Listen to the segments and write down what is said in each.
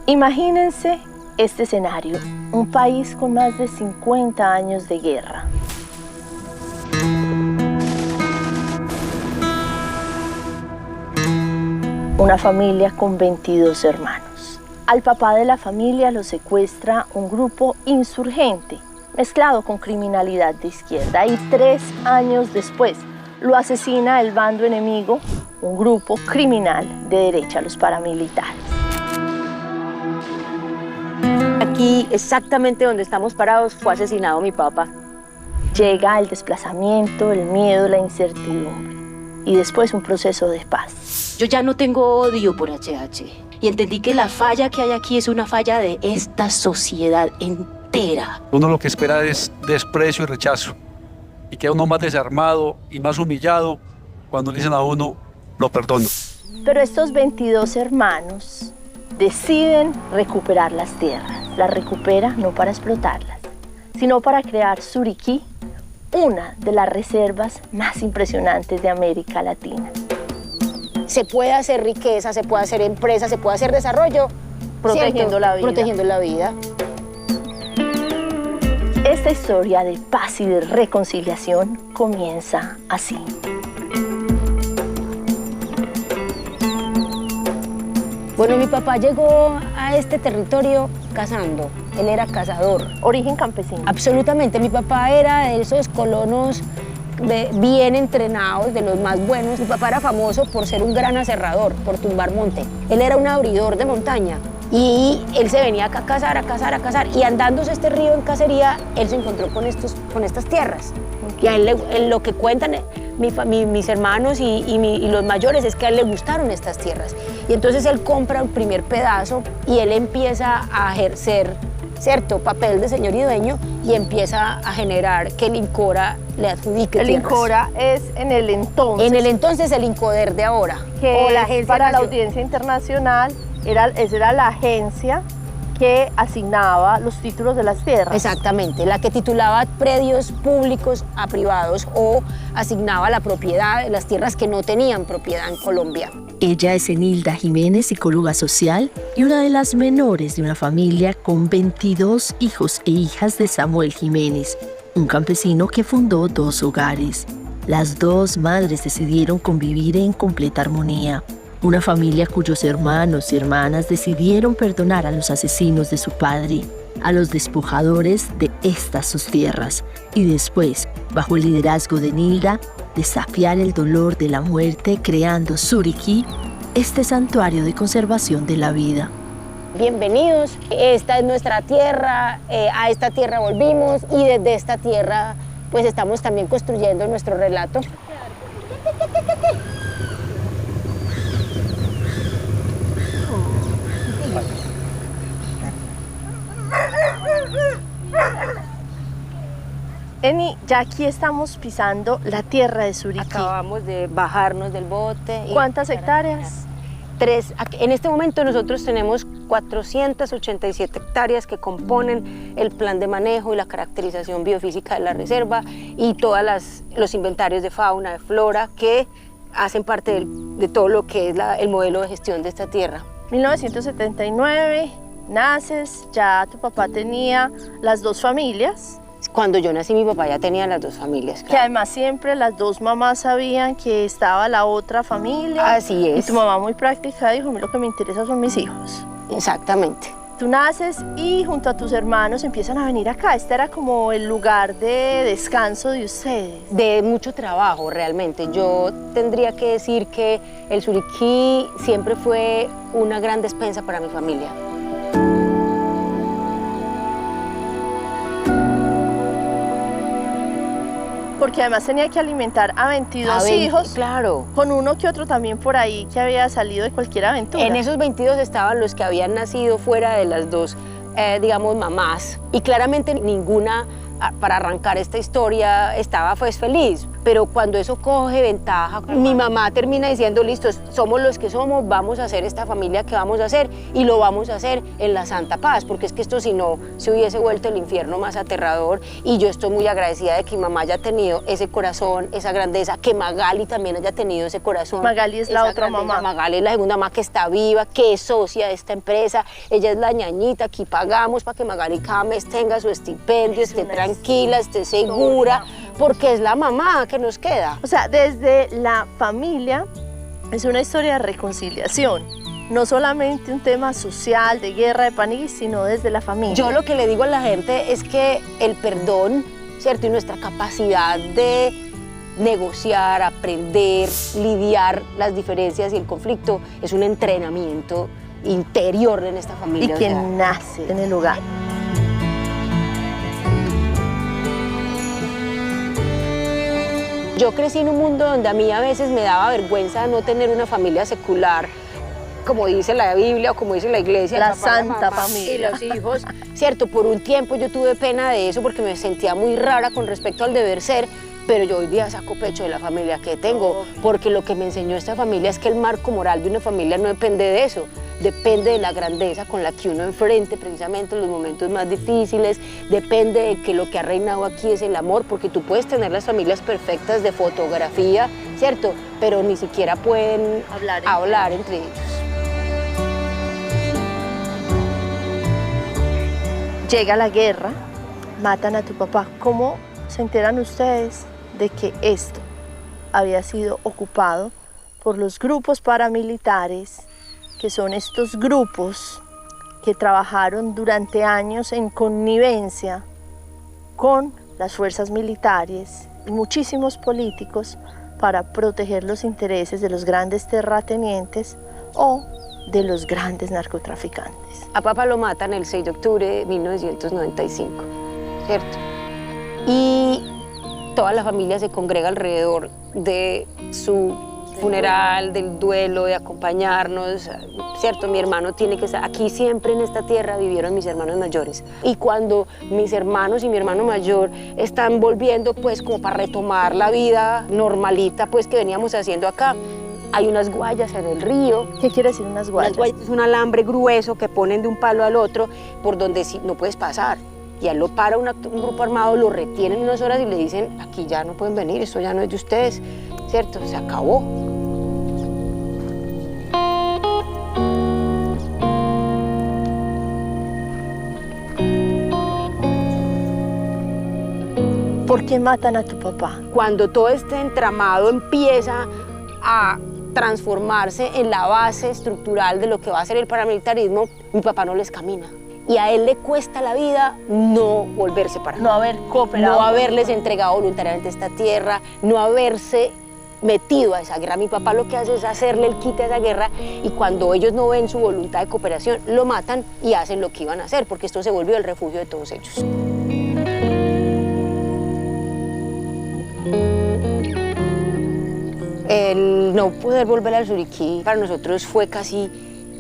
Imagínense este escenario, un país con más de 50 años de guerra. Una familia con 22 hermanos. Al papá de la familia lo secuestra un grupo insurgente, mezclado con criminalidad de izquierda, y 3 años después lo asesina el bando enemigo, un grupo criminal de derecha, los paramilitares. Aquí, exactamente donde estamos parados, fue asesinado mi papá. Llega el desplazamiento, el miedo, la incertidumbre y después un proceso de paz. Yo ya no tengo odio por HH y entendí que la falla que hay aquí es una falla de esta sociedad entera. Uno lo que espera es desprecio y rechazo, y queda uno más desarmado y más humillado cuando le dicen a uno, lo perdono. Pero estos 22 hermanos deciden recuperar las tierras. Las recupera no para explotarlas, sino para crear Suriquí, una de las reservas más impresionantes de América Latina. Se puede hacer riqueza, se puede hacer empresa, se puede hacer desarrollo. Protegiendo la vida. Protegiendo la vida. Esta historia de paz y de reconciliación comienza así. Bueno, mi papá llegó a este territorio cazando. Él era cazador. Origen campesino. Absolutamente. Mi papá era de esos colonos bien entrenados, de los más buenos. Mi papá era famoso por ser un gran aserrador, por tumbar monte. Él era un abridor de montaña y él se venía acá a cazar, a cazar, a cazar. Y andándose este río en cacería, él se encontró con estas tierras. Y a él lo que cuentan mis hermanos y los mayores es que a él le gustaron estas tierras. Y entonces él compra el primer pedazo y él empieza a ejercer, ¿cierto?, papel de señor y dueño, y empieza a generar que el INCORA le adjudique el tierras. INCORA es en el entonces. En el entonces el INCODER de ahora. Que o la agencia para la audiencia internacional, esa era la agencia que asignaba los títulos de las tierras. Exactamente, la que titulaba predios públicos a privados o asignaba la propiedad de las tierras que no tenían propiedad en Colombia. Ella es Enilda Jiménez, psicóloga social y una de las menores de una familia con 22 hijos e hijas de Samuel Jiménez, un campesino que fundó 2 hogares. Las 2 madres decidieron convivir en completa armonía. Una familia cuyos hermanos y hermanas decidieron perdonar a los asesinos de su padre, a los despojadores de estas sus tierras, y después, bajo el liderazgo de Enilda, desafiar el dolor de la muerte creando Suriquí, este santuario de conservación de la vida. Bienvenidos, esta es nuestra tierra, a esta tierra volvimos y desde esta tierra pues estamos también construyendo nuestro relato. Eni, ya aquí estamos pisando la tierra de Suriquí. Acabamos de bajarnos del bote. ¿Cuántas hectáreas? 3. En este momento nosotros tenemos 487 hectáreas que componen el plan de manejo y la caracterización biofísica de la reserva y todos los inventarios de fauna, de flora que hacen parte de todo lo que es el modelo de gestión de esta tierra. 1979, naces, ya tu papá tenía las 2 familias. Cuando yo nací, mi papá ya tenía las 2 familias. Claro. Que además siempre las 2 mamás sabían que estaba la otra familia. Así es. Y tu mamá muy práctica dijo, a mí lo que me interesa son mis hijos. Exactamente. Tú naces y junto a tus hermanos empiezan a venir acá. Este era como el lugar de descanso de ustedes. De mucho trabajo, realmente. Yo tendría que decir que el Suriquí siempre fue una gran despensa para mi familia. Porque además tenía que alimentar a 22 hijos. Claro. Con uno que otro también por ahí que había salido de cualquier aventura. En esos 22 estaban los que habían nacido fuera de las 2, digamos, mamás. Y claramente ninguna, para arrancar esta historia, estaba pues feliz. pero cuando eso coge ventaja, mi mamá termina diciendo, listo, somos los que somos, vamos a hacer esta familia que vamos a hacer y lo vamos a hacer en la santa paz, porque es que esto si no se hubiese vuelto el infierno más aterrador. Y yo estoy muy agradecida de que mi mamá haya tenido ese corazón, esa grandeza, que Magali también haya tenido ese corazón. Magali es la otra grandeza. mamá. Magali es la segunda mamá que está viva, que es socia de esta empresa, ella es la ñañita, aquí pagamos para que Magali cada mes tenga su estipendio, esté tranquila, esté segura, porque es la mamá que nos queda. O sea, desde la familia es una historia de reconciliación, no solamente un tema social, de guerra, de Panigui, sino desde la familia. Yo lo que le digo a la gente es que el perdón, ¿cierto? Y nuestra capacidad de negociar, aprender, lidiar las diferencias y el conflicto es un entrenamiento interior en esta familia. Y que nace en el hogar. Yo crecí en un mundo donde a mí a veces me daba vergüenza no tener una familia secular, como dice la Biblia o como dice la iglesia. La el papá, santa la mamá familia. y los hijos, ¿cierto? Por un tiempo yo tuve pena de eso porque me sentía muy rara con respecto al deber ser, pero yo hoy día saco pecho de la familia que tengo, porque lo que me enseñó esta familia es que el marco moral de una familia no depende de eso, depende de la grandeza con la que uno enfrente precisamente los momentos más difíciles, depende de que lo que ha reinado aquí es el amor, porque tú puedes tener las familias perfectas de fotografía, ¿cierto? Pero ni siquiera pueden hablar entre ellos. Llega la guerra, matan a tu papá. ¿Cómo se enteran ustedes de que esto había sido ocupado por los grupos paramilitares, que son estos grupos que trabajaron durante años en connivencia con las fuerzas militares y muchísimos políticos para proteger los intereses de los grandes terratenientes o de los grandes narcotraficantes? A papá lo matan el 6 de octubre de 1995, ¿cierto? Y toda la familia se congrega alrededor de su funeral, del duelo, de acompañarnos, ¿cierto? Mi hermano tiene que estar aquí. Siempre en esta tierra vivieron mis hermanos mayores. Y cuando mis hermanos y mi hermano mayor están volviendo, pues, como para retomar la vida normalita, pues, que veníamos haciendo acá, hay unas guayas en el río. ¿Qué quiere decir unas guayas? Las guayas es un alambre grueso que ponen de un palo al otro, por donde no puedes pasar. Y él lo para un grupo armado, lo retienen unas horas y le dicen, aquí ya no pueden venir, esto ya no es de ustedes, ¿cierto? Se acabó. ¿Por qué matan a tu papá? Cuando todo este entramado empieza a transformarse en la base estructural de lo que va a ser el paramilitarismo, mi papá no les camina. Y a él le cuesta la vida no volverse para acá. No haber cooperado. No haberles entregado voluntariamente esta tierra, no haberse metido a esa guerra. Mi papá lo que hace es hacerle el quite a esa guerra, y cuando ellos no ven su voluntad de cooperación, lo matan y hacen lo que iban a hacer, porque esto se volvió el refugio de todos ellos. El no poder volver al Suriquí para nosotros fue casi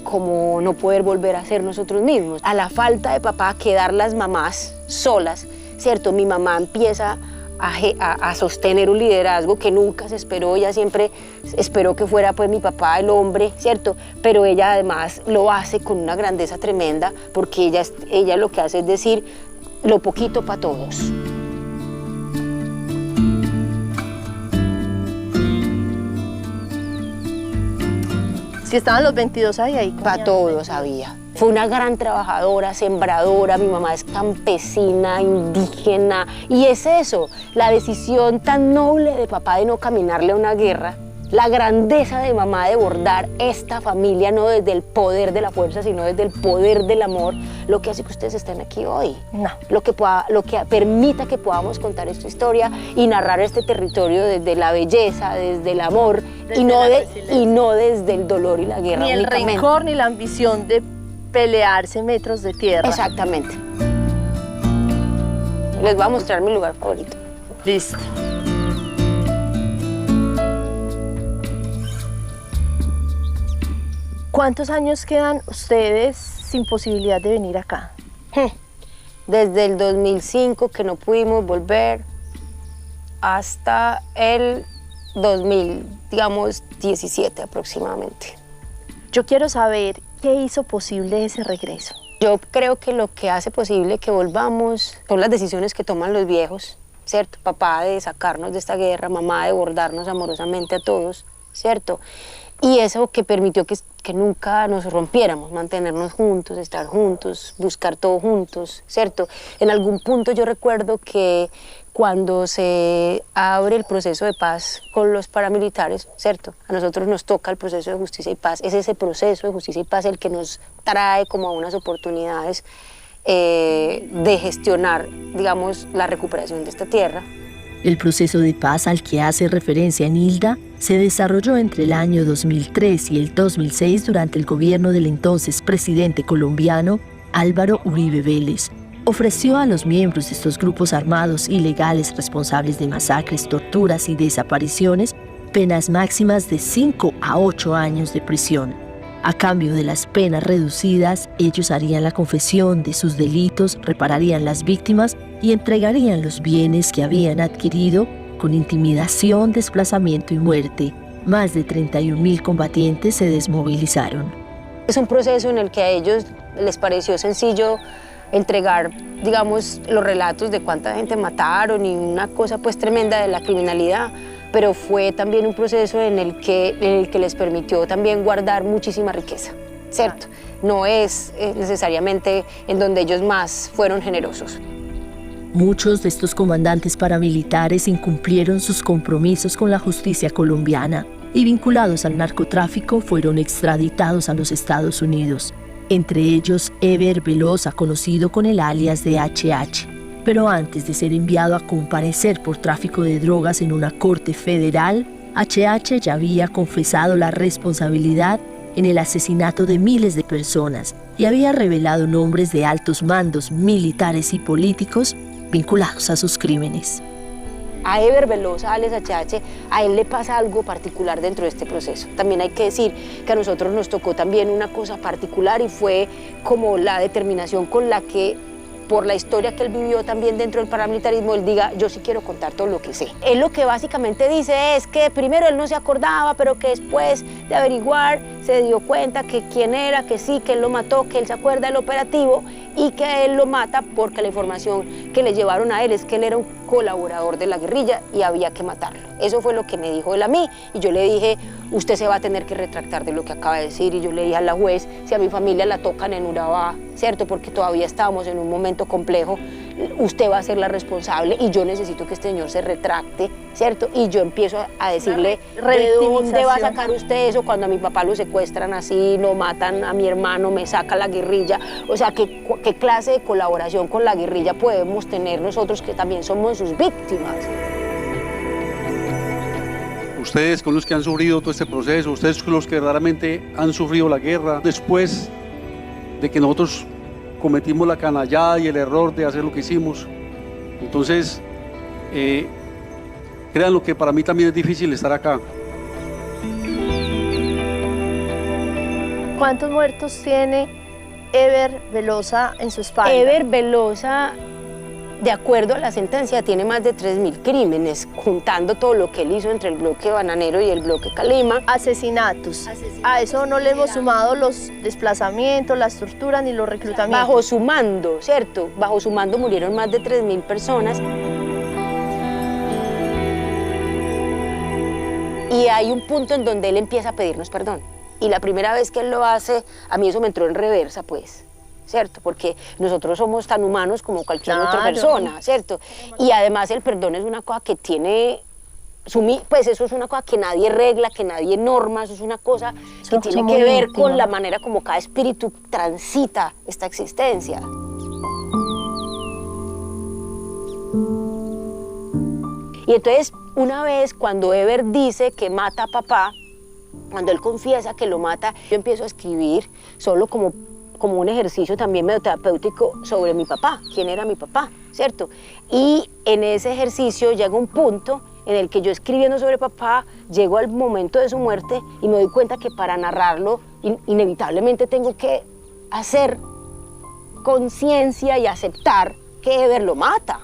como no poder volver a ser nosotros mismos. A la falta de papá, quedar las mamás solas, ¿cierto? Mi mamá empieza a sostener un liderazgo que nunca se esperó. Ella siempre esperó que fuera, pues, mi papá el hombre, ¿cierto? Pero ella además lo hace con una grandeza tremenda, porque ella lo que hace es decir lo poquito para todos. Si estaban los 22 ahí. Para todos había. Fue una gran trabajadora, sembradora. Mi mamá es campesina, indígena. Y es eso, la decisión tan noble de papá de no caminarle a una guerra, la grandeza de mamá de bordar esta familia, no desde el poder de la fuerza, sino desde el poder del amor, lo que hace que ustedes estén aquí hoy. No. Lo que permita que podamos contar esta historia y narrar este territorio desde la belleza, desde el amor, y no desde el dolor y la guerra. Ni el únicamente. rencor ni la ambición de pelearse metros de tierra. Exactamente. Les voy a mostrar mi lugar favorito. Listo. ¿Cuántos años quedan ustedes sin posibilidad de venir acá? Desde el 2005 que no pudimos volver hasta el 2017 aproximadamente. Yo quiero saber qué hizo posible ese regreso. Yo creo que lo que hace posible que volvamos son las decisiones que toman los viejos, ¿cierto? Papá de sacarnos de esta guerra, mamá de bordarnos amorosamente a todos, ¿cierto? Y eso que permitió que nunca nos rompiéramos, mantenernos juntos, estar juntos, buscar todo juntos, ¿cierto? En algún punto yo recuerdo que cuando se abre el proceso de paz con los paramilitares, ¿cierto? A nosotros nos toca el proceso de justicia y paz. Es ese proceso de justicia y paz el que nos trae como unas oportunidades de gestionar, digamos, la recuperación de esta tierra. El proceso de paz al que hace referencia Nilda se desarrolló entre el año 2003 y el 2006 durante el gobierno del entonces presidente colombiano Álvaro Uribe Vélez. Ofreció a los miembros de estos grupos armados ilegales responsables de masacres, torturas y desapariciones penas máximas de 5 a 8 años de prisión. A cambio de las penas reducidas, ellos harían la confesión de sus delitos, repararían las víctimas y entregarían los bienes que habían adquirido con intimidación, desplazamiento y muerte. Más de 31.000 combatientes se desmovilizaron. Es un proceso en el que a ellos les pareció sencillo entregar, digamos, los relatos de cuánta gente mataron y una cosa pues tremenda de la criminalidad, pero fue también un proceso en el que les permitió también guardar muchísima riqueza, ¿cierto? No es necesariamente en donde ellos más fueron generosos. Muchos de estos comandantes paramilitares incumplieron sus compromisos con la justicia colombiana y vinculados al narcotráfico fueron extraditados a los Estados Unidos. Entre ellos, Eber Velosa, conocido con el alias de HH. Pero antes de ser enviado a comparecer por tráfico de drogas en una corte federal, HH ya había confesado la responsabilidad en el asesinato de miles de personas y había revelado nombres de altos mandos militares y políticos vinculados a sus crímenes. A Eber Velosa, alias HH, a él le pasa algo particular dentro de este proceso. También hay que decir que a nosotros nos tocó también una cosa particular y fue como la determinación con la que, por la historia que él vivió también dentro del paramilitarismo, él diga, yo sí quiero contar todo lo que sé. Él lo que básicamente dice es que primero él no se acordaba, pero que después de averiguar se dio cuenta que quién era, que sí, que él lo mató, que él se acuerda del operativo y que él lo mata porque la información que le llevaron a él es que él era un colaborador de la guerrilla y había que matarlo. Eso fue lo que me dijo él a mí y yo le dije, usted se va a tener que retractar de lo que acaba de decir, y yo le dije a la juez, si a mi familia la tocan en Urabá, ¿cierto? Porque todavía estamos en un momento complejo, usted va a ser la responsable y yo necesito que este señor se retracte, ¿cierto? Y yo empiezo a decirle, ¿de dónde va a sacar usted eso cuando a mi papá lo secuestran así, lo matan a mi hermano, me saca la guerrilla? O sea, ¿qué clase de colaboración con la guerrilla podemos tener nosotros que también somos sus víctimas? Ustedes con los que han sufrido todo este proceso, ustedes con los que verdaderamente han sufrido la guerra, después de que nosotros cometimos la canallada y el error de hacer lo que hicimos. Entonces, créanlo que para mí también es difícil estar acá. ¿Cuántos muertos tiene Eber Velosa en su espalda? Eber Velosa, de acuerdo a la sentencia, tiene más de 3.000 crímenes, juntando todo lo que él hizo entre el bloque Bananero y el bloque Calima. Asesinatos. A eso no le hemos sumado los desplazamientos, las torturas ni los reclutamientos. Bajo su mando, ¿cierto? Bajo su mando murieron más de 3.000 personas. Y hay un punto en donde él empieza a pedirnos perdón. Y la primera vez que él lo hace, a mí eso me entró en reversa, pues. ¿Cierto? Porque nosotros somos tan humanos como cualquier otra persona, ¿cierto? Y además el perdón es una cosa que tiene, pues eso es una cosa que nadie regla, que nadie norma, eso es una cosa que tiene que ver con la manera como cada espíritu transita esta existencia. Y entonces, una vez cuando Eber dice que mata a papá, cuando él confiesa que lo mata, yo empiezo a escribir solo como un ejercicio también medio terapéutico sobre mi papá, quién era mi papá, ¿cierto? Y en ese ejercicio llega un punto en el que yo escribiendo sobre papá, llego al momento de su muerte y me doy cuenta que para narrarlo inevitablemente tengo que hacer conciencia y aceptar que Eber lo mata,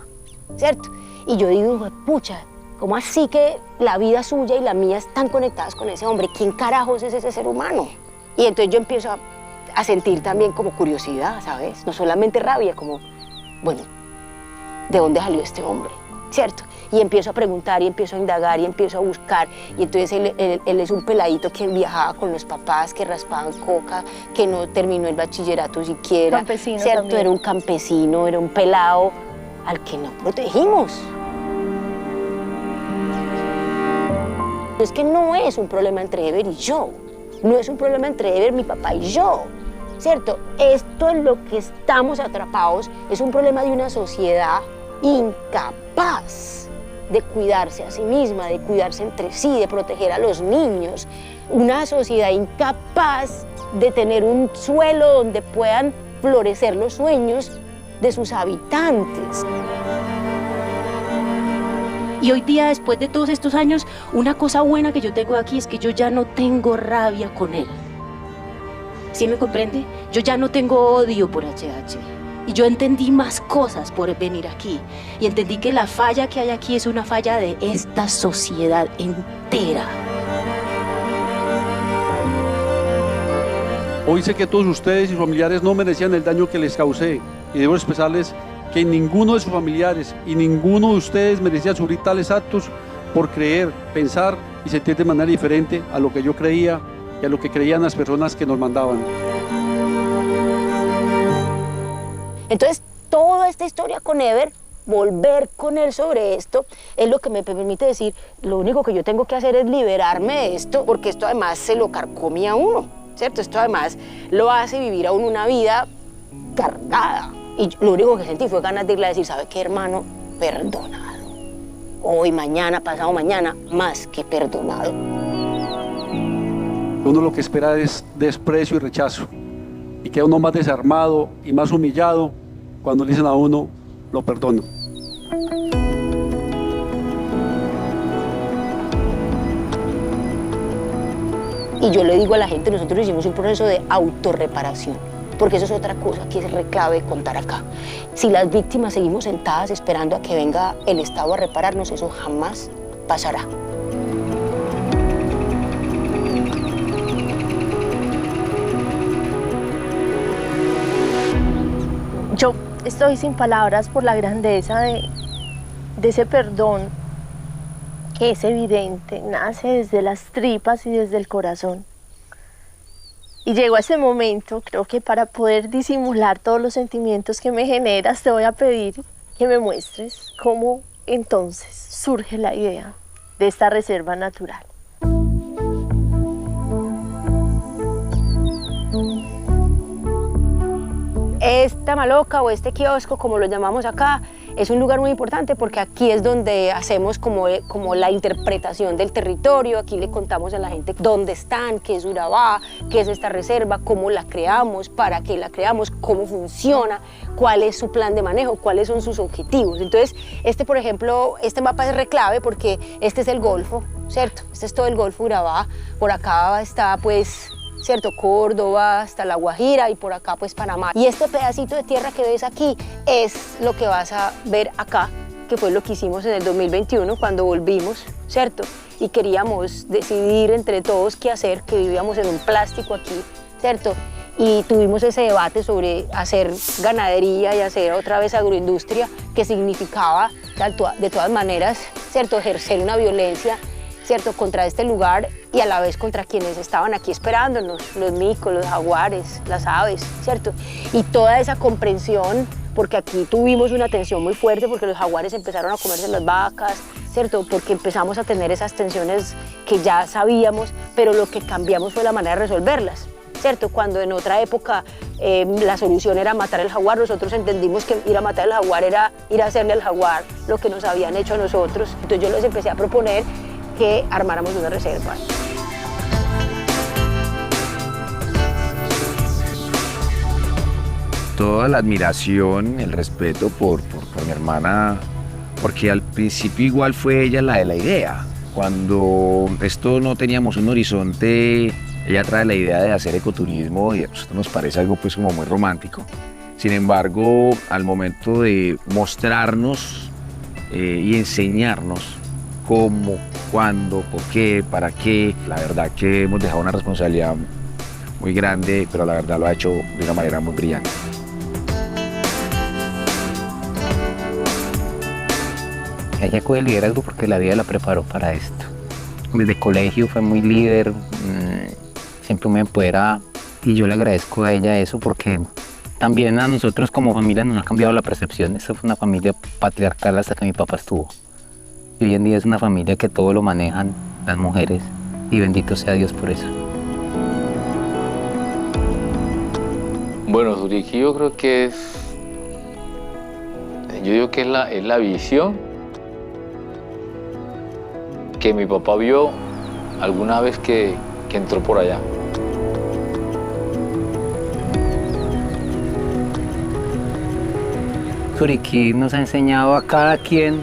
¿cierto? Y yo digo, pucha, ¿Cómo así que la vida suya y la mía están conectadas con ese hombre? ¿Quién carajos es ese ser humano? Y entonces yo empiezo a sentir también como curiosidad, ¿sabes? No solamente rabia, como, bueno, ¿de dónde salió este hombre? ¿Cierto? Y empiezo a preguntar y empiezo a indagar y empiezo a buscar. Y entonces él es un peladito que viajaba con los papás, que raspaban coca, que no terminó el bachillerato siquiera. Campesino ¿cierto? también. Era un campesino, era un pelado al que no protegimos. Es que no es un problema entre Ever y yo. No es un problema entre Ever, mi papá y yo. ¿Cierto? Esto en lo que estamos atrapados es un problema de una sociedad incapaz de cuidarse a sí misma, de cuidarse entre sí, de proteger a los niños. Una sociedad incapaz de tener un suelo donde puedan florecer los sueños de sus habitantes. Y hoy día, después de todos estos años, una cosa buena que yo tengo aquí es que yo ya no tengo rabia con él. ¿Sí me comprende? Yo ya no tengo odio por HH. Y yo entendí más cosas por venir aquí. Y entendí que la falla que hay aquí es una falla de esta sociedad entera. Hoy sé que todos ustedes y sus familiares no merecían el daño que les causé. Y debo expresarles que ninguno de sus familiares y ninguno de ustedes merecía sufrir tales actos por creer, pensar y sentir de manera diferente a lo que yo creía y a lo que creían las personas que nos mandaban. Entonces, toda esta historia con Ever, volver con él sobre esto, es lo que me permite decir, lo único que yo tengo que hacer es liberarme de esto, porque esto además se lo carcome a uno, ¿cierto? Esto además lo hace vivir a uno una vida cargada. Y lo único que sentí fue ganas de irle a decir, ¿sabe qué, hermano? Perdonado. Hoy, mañana, pasado mañana, más que perdonado. Uno lo que espera es desprecio y rechazo. Y queda uno más desarmado y más humillado cuando le dicen a uno, lo perdono. Y yo le digo a la gente, nosotros hicimos un proceso de autorreparación, porque eso es otra cosa que es clave contar acá. Si las víctimas seguimos sentadas esperando a que venga el Estado a repararnos, eso jamás pasará. Yo estoy sin palabras por la grandeza de ese perdón que es evidente, nace desde las tripas y desde el corazón. Y llegó ese momento, creo que para poder disimular todos los sentimientos que me generas, te voy a pedir que me muestres cómo entonces surge la idea de esta reserva natural. Esta maloca o este kiosco, como lo llamamos acá, es un lugar muy importante porque aquí es donde hacemos como la interpretación del territorio. Aquí le contamos a la gente dónde están, qué es Urabá, qué es esta reserva, cómo la creamos, para qué la creamos, cómo funciona, cuál es su plan de manejo, cuáles son sus objetivos. Entonces, por ejemplo, este mapa es reclave porque este es el Golfo, ¿cierto? Este es todo el Golfo Urabá. Por acá está, pues, ¿cierto? Córdoba, hasta La Guajira y por acá pues Panamá. Y este pedacito de tierra que ves aquí es lo que vas a ver acá, que fue lo que hicimos en el 2021 cuando volvimos, ¿cierto? Y queríamos decidir entre todos qué hacer, que vivíamos en un plástico aquí, ¿cierto? Y tuvimos ese debate sobre hacer ganadería y hacer otra vez agroindustria, que significaba de todas maneras, ¿cierto? Ejercer una violencia, ¿cierto? Contra este lugar y a la vez contra quienes estaban aquí esperándonos, los micos, los jaguares, las aves, ¿cierto? Y toda esa comprensión, porque aquí tuvimos una tensión muy fuerte porque los jaguares empezaron a comerse las vacas, ¿cierto? Porque empezamos a tener esas tensiones que ya sabíamos, pero lo que cambiamos fue la manera de resolverlas, ¿cierto? Cuando en otra época la solución era matar el jaguar, nosotros entendimos que ir a matar el jaguar era ir a hacerle al jaguar lo que nos habían hecho a nosotros. Entonces yo les empecé a proponer que armáramos una reserva. Toda la admiración, el respeto por mi hermana, porque al principio igual fue ella la de la idea. Cuando esto no teníamos un horizonte, ella trae la idea de hacer ecoturismo y esto nos parece algo pues como muy romántico. Sin embargo, al momento de mostrarnos y enseñarnos cómo, cuándo, por qué, para qué. La verdad que hemos dejado una responsabilidad muy grande, pero la verdad lo ha hecho de una manera muy brillante. Ella coge el liderazgo porque la vida la preparó para esto. Desde colegio fue muy líder, siempre me empoderaba y yo le agradezco a ella eso porque también a nosotros como familia nos ha cambiado la percepción. Esta fue una familia patriarcal hasta que mi papá estuvo. Y hoy en día es una familia que todo lo manejan las mujeres y bendito sea Dios por eso. Bueno, Suriquí yo creo que yo digo que es la visión que mi papá vio alguna vez que entró por allá. Suriquí nos ha enseñado a cada quien,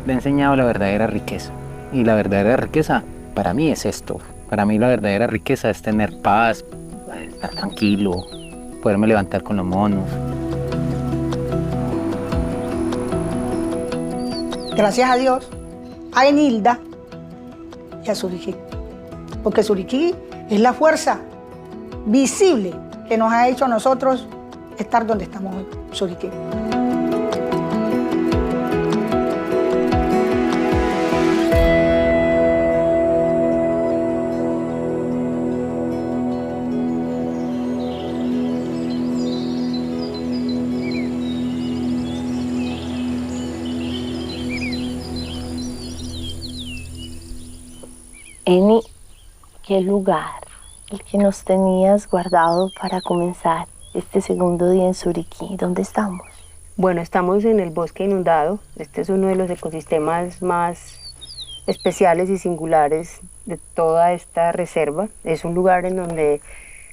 le ha enseñado la verdadera riqueza. Y la verdadera riqueza para mí es esto. Para mí la verdadera riqueza es tener paz, estar tranquilo, poderme levantar con los monos. Gracias a Dios, a Enilda y a Suriquí. Porque Suriquí es la fuerza visible que nos ha hecho a nosotros estar donde estamos hoy, Suriquí. Eni, ¿qué lugar el que nos tenías guardado para comenzar este segundo día en Suriquí? ¿Dónde estamos? Bueno, estamos en el bosque inundado. Este es uno de los ecosistemas más especiales y singulares de toda esta reserva. Es un lugar en donde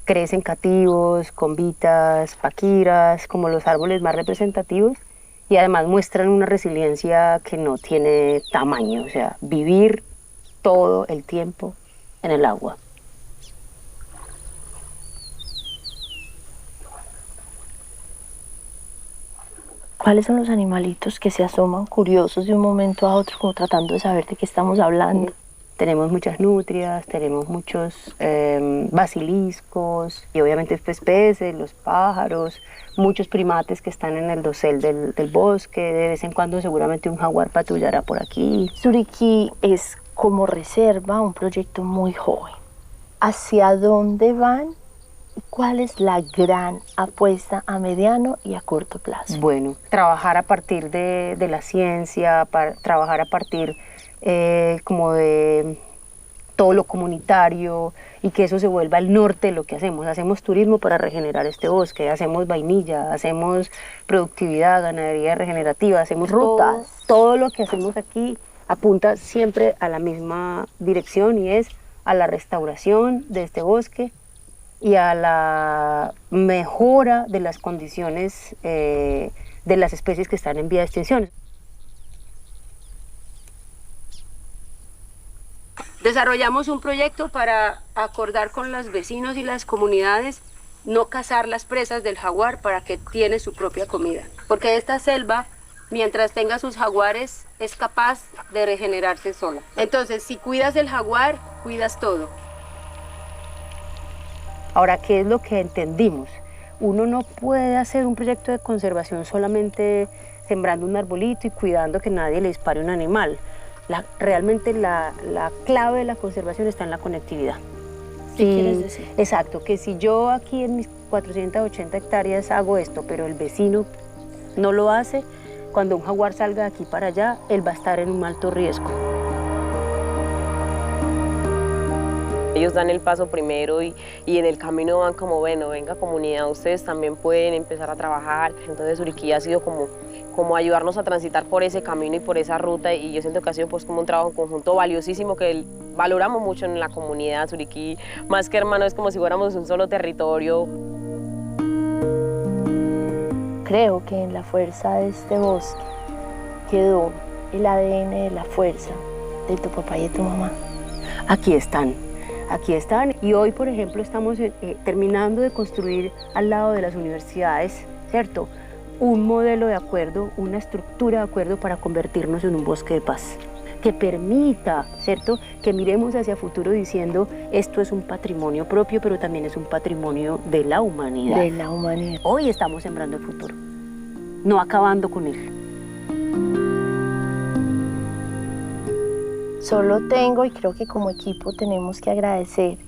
crecen cativos, convitas, paquiras, como los árboles más representativos, y además muestran una resiliencia que no tiene tamaño, o sea, vivir todo el tiempo en el agua. ¿Cuáles son los animalitos que se asoman curiosos de un momento a otro, como tratando de saber de qué estamos hablando? Tenemos muchas nutrias, tenemos muchos basiliscos y obviamente pues, peces, los pájaros, muchos primates que están en el dosel del bosque. De vez en cuando seguramente un jaguar patrullará por aquí. Suriquí es como reserva un proyecto muy joven. ¿Hacia dónde van? ¿Cuál es la gran apuesta a mediano y a corto plazo? Bueno, trabajar a partir de la ciencia, trabajar a partir como de todo lo comunitario y que eso se vuelva el norte de lo que hacemos. Hacemos turismo para regenerar este bosque, hacemos vainilla, hacemos productividad, ganadería regenerativa, hacemos rutas. Todo lo que hacemos aquí apunta siempre a la misma dirección y es a la restauración de este bosque y a la mejora de las condiciones de las especies que están en vía de extinción. Desarrollamos un proyecto para acordar con los vecinos y las comunidades no cazar las presas del jaguar para que tiene su propia comida. Porque esta selva, mientras tenga sus jaguares, es capaz de regenerarse sola. Entonces, si cuidas el jaguar, cuidas todo. Ahora, ¿qué es lo que entendimos? Uno no puede hacer un proyecto de conservación solamente sembrando un arbolito y cuidando que nadie le dispare un animal. Realmente la clave de la conservación está en la conectividad. ¿Qué quieres decir? Exacto, que si yo aquí en mis 480 hectáreas hago esto, pero el vecino no lo hace, cuando un jaguar salga de aquí para allá, él va a estar en un alto riesgo. Ellos dan el paso primero y en el camino van como, bueno, venga comunidad, ustedes también pueden empezar a trabajar. Entonces Suriquí ha sido como ayudarnos a transitar por ese camino y por esa ruta, y yo siento que ha sido pues como un trabajo en conjunto valiosísimo que valoramos mucho en la comunidad. Suriquí, más que hermano, es como si fuéramos un solo territorio. Creo que en la fuerza de este bosque quedó el ADN de la fuerza de tu papá y de tu mamá. Aquí están y hoy, por ejemplo, estamos terminando de construir al lado de las universidades, ¿cierto? Un modelo de acuerdo, una estructura de acuerdo para convertirnos en un bosque de paz. que permita, ¿cierto?, que miremos hacia futuro diciendo esto es un patrimonio propio, pero también es un patrimonio de la humanidad. De la humanidad. Hoy estamos sembrando el futuro, no acabando con él. Solo tengo, y creo que como equipo tenemos que agradecer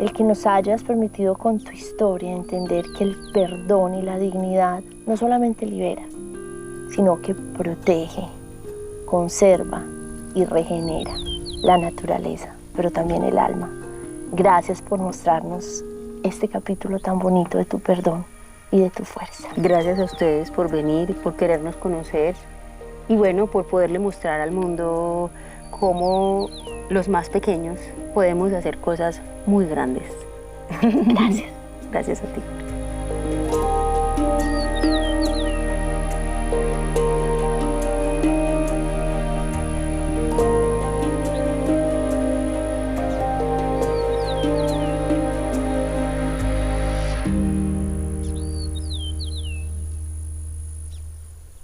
el que nos hayas permitido con tu historia entender que el perdón y la dignidad no solamente libera, sino que protege, conserva y regenera la naturaleza, pero también el alma. Gracias por mostrarnos este capítulo tan bonito de tu perdón y de tu fuerza. Gracias a ustedes por venir, por querernos conocer y bueno, por poderle mostrar al mundo cómo los más pequeños podemos hacer cosas muy grandes. Gracias. Gracias a ti.